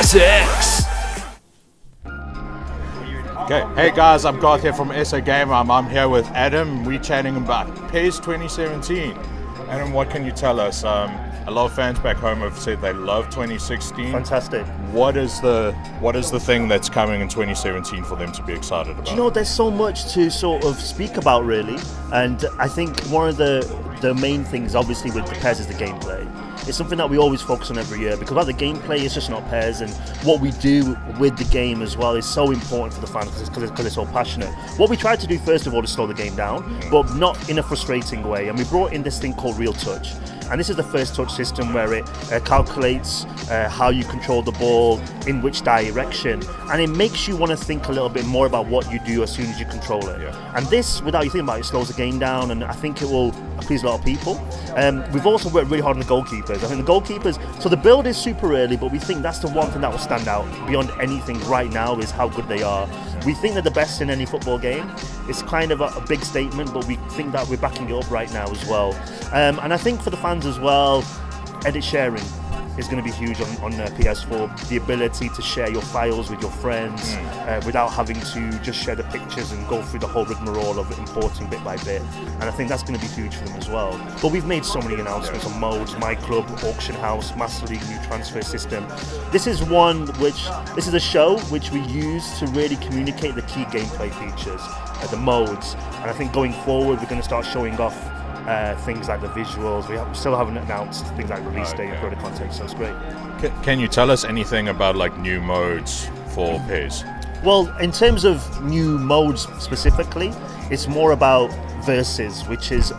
6. Okay, hey guys, I'm Garth here from SA Gamer. I'm here with Adam. We're chatting about PES 2017. Adam, what can you tell us? A lot of fans back home have said they love 2016. Fantastic. What is the thing that's coming in 2017 for them to be excited about? Do you know, there's so much to sort of speak about, really. And I think one of the main things, obviously, with the PES is the gameplay. It's something that we always focus on every year, because without the gameplay, it's just not PES, and what we do with the game as well is so important for the fans because it's so passionate. What we tried to do first of all is slow the game down, but not in a frustrating way, and we brought in this thing called Real Touch. And this is the first touch system where it calculates how you control the ball, in which direction, and it makes you want to think a little bit more about what you do as soon as you control it. Yeah. And this, without you thinking about it, slows the game down, and I think it will please a lot of people. We've also worked really hard on the goalkeepers. I think the goalkeepers, so the build is super early, but we think that's the one thing that will stand out beyond anything right now is how good they are. We think they're the best in any football game. It's kind of a big statement, but we think that we're backing it up right now as well. And I think for the fans as well, edit sharing is going to be huge on PS4. The ability to share your files with your friends without having to just share the pictures and go through the whole rigmarole of importing bit by bit. And I think that's going to be huge for them as well. But we've made so many announcements on modes, My Club, Auction House, Master League, new transfer system. This is a show which we use to really communicate the key gameplay features, the modes. And I think going forward, we're going to start showing off things like the visuals. We still haven't announced things like release date and further content, so it's great. Can you tell us anything about like new modes for PES? Well, in terms of new modes specifically, it's more about versus, which is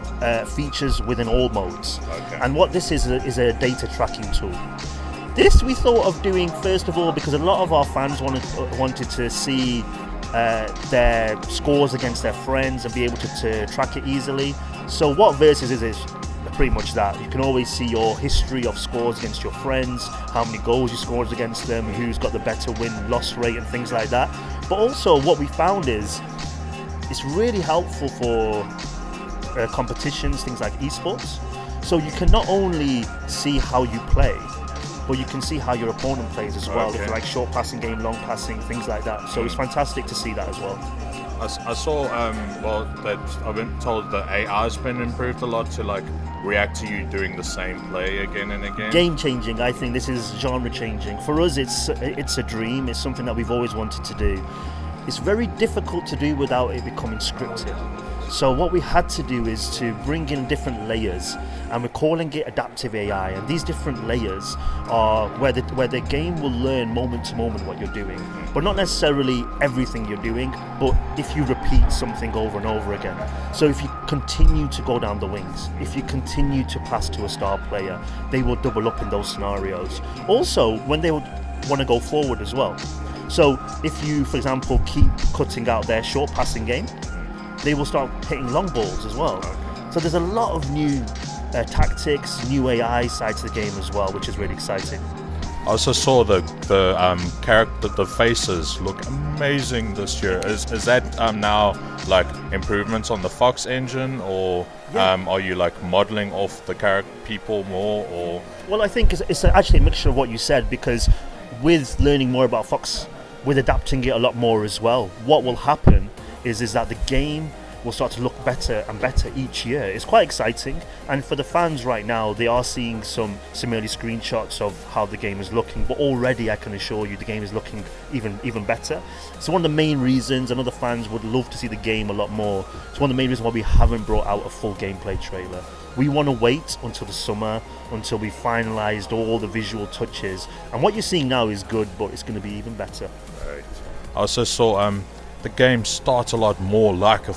features within all modes. Okay. And what this is a data tracking tool. This we thought of doing first of all because a lot of our fans wanted to see their scores against their friends and be able to track it easily. So what Versus is pretty much that. You can always see your history of scores against your friends, how many goals you scored against them, who's got the better win-loss rate and things like that. But also what we found is it's really helpful for competitions, things like esports. So you can not only see how you play, but you can see how your opponent plays as well. Okay. If you like short passing game, long passing, things like that. So it's fantastic to see that as well. I saw, that I've been told the AI's been improved a lot to like react to you doing the same play again and again. Game changing, I think this is genre changing. For us, it's a dream. It's something that we've always wanted to do. It's very difficult to do without it becoming scripted. So what we had to do is to bring in different layers, and we're calling it adaptive AI. And these different layers are where the game will learn moment to moment what you're doing, but not necessarily everything you're doing, but if you repeat something over and over again. So if you continue to go down the wings, if you continue to pass to a star player, they will double up in those scenarios. Also, when they would want to go forward as well. So if you, for example, keep cutting out their short passing game, they will start hitting long balls as well. So there's a lot of new tactics, new AI side to the game as well, which is really exciting. I also saw the faces look amazing this year. Is that now like improvements on the Fox engine, or are you like modeling off the people more? Or well, I think it's actually a mixture of what you said, because with learning more about Fox, with adapting it a lot more as well, what will happen is that the game will start to look better and better each year. It's quite exciting, and for the fans right now, they are seeing some early screenshots of how the game is looking, but already I can assure you the game is looking even better. So one of the main reasons, and other fans would love to see the game a lot more, it's one of the main reasons why we haven't brought out a full gameplay trailer. We want to wait until the summer, until we finalised all the visual touches, and what you're seeing now is good, but it's going to be even better. Right. I also saw the game starts a lot more like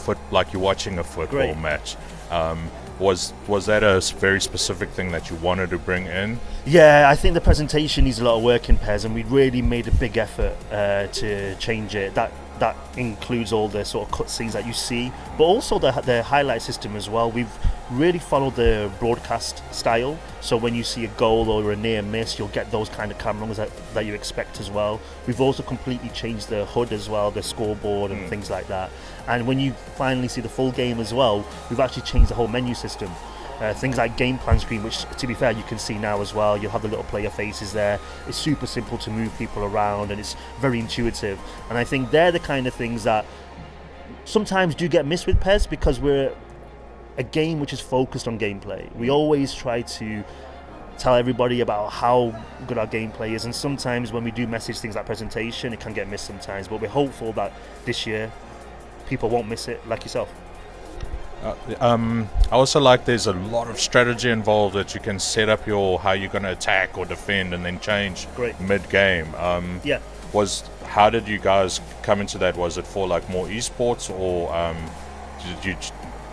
you're watching a football match. Was that a very specific thing that you wanted to bring in? Yeah, I think the presentation needs a lot of work in PES, and we really made a big effort to change it. That includes all the sort of cutscenes that you see, but also the highlight system as well. We've really followed the broadcast style, so when you see a goal or a near miss, you'll get those kind of camera angles that you expect as well. We've also completely changed the HUD as well, the scoreboard and things like that. And when you finally see the full game as well, we've actually changed the whole menu system. Things like game plan screen, which to be fair you can see now as well. You'll have the little player faces there. It's super simple to move people around, and it's very intuitive. And I think they're the kind of things that sometimes do get missed with PES, because we're a game which is focused on gameplay. We always try to tell everybody about how good our gameplay is, and sometimes when we do message things like presentation, it can get missed sometimes, but we're hopeful that this year people won't miss it, like yourself. I also like there's a lot of strategy involved, that you can set up how you're going to attack or defend and then change mid-game. Yeah. How did you guys come into that? Was it for like more esports, or did you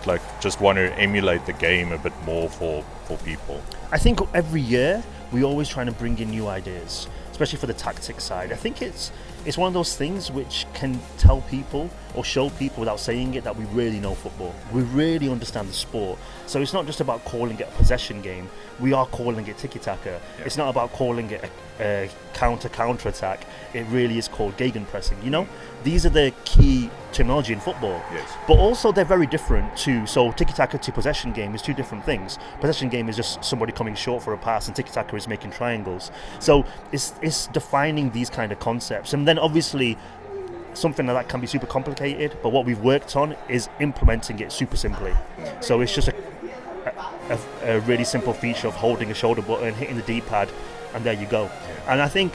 like just want to emulate the game a bit more for people? I think every year we always trying to bring in new ideas, especially for the tactics side. I think it's one of those things which can tell people or show people without saying it that we really know football. We really understand the sport. So it's not just about calling it a possession game. We are calling it tiki-taka. Yeah. It's not about calling it a counter attack. It really is called gegenpressing. You know, these are the key terminology in football. Yes. But also they're very different too. So tiki-taka to possession game is two different things. Possession game is just somebody coming short for a pass, and tiki-taka is making triangles. So it's defining these kind of concepts. And then obviously something like that can be super complicated, but what we've worked on is implementing it super simply. So it's just a really simple feature of holding a shoulder button, hitting the D-pad, and there you go. And I think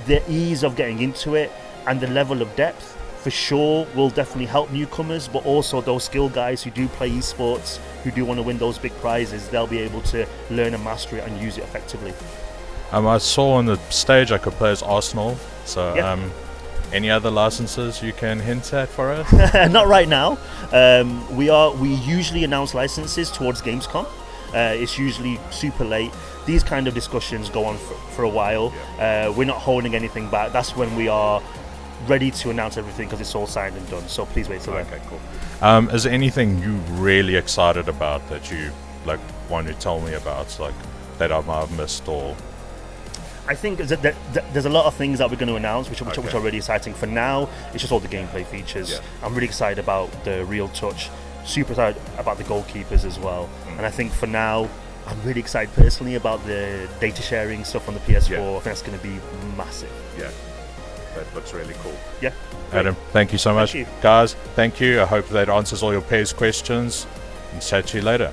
the ease of getting into it and the level of depth for sure will definitely help newcomers, but also those skilled guys who do play esports, who do want to win those big prizes, they'll be able to learn and master it and use it effectively. I saw on the stage I could play as Arsenal, so any other licenses you can hint at for us? Not right now. We usually announce licenses towards Gamescom. It's usually super late. These kind of discussions go on for a while. We're not holding anything back. That's when we are ready to announce everything, because it's all signed and done. So please wait till then. Okay, cool. Is there anything you really excited about that you like want to tell me about, like that I might have missed? Or I think there's a lot of things that we're going to announce, which are really exciting. For now, it's just all the gameplay features. Yeah. I'm really excited about the real touch. Super excited about the goalkeepers as well. And I think for now, I'm really excited personally about the data sharing stuff on the PS4. I think that's going to be massive. Yeah, that looks really cool. Yeah. Adam, thank you so much. Thank you. Guys, thank you. I hope that answers all your PES questions, and chat to you later.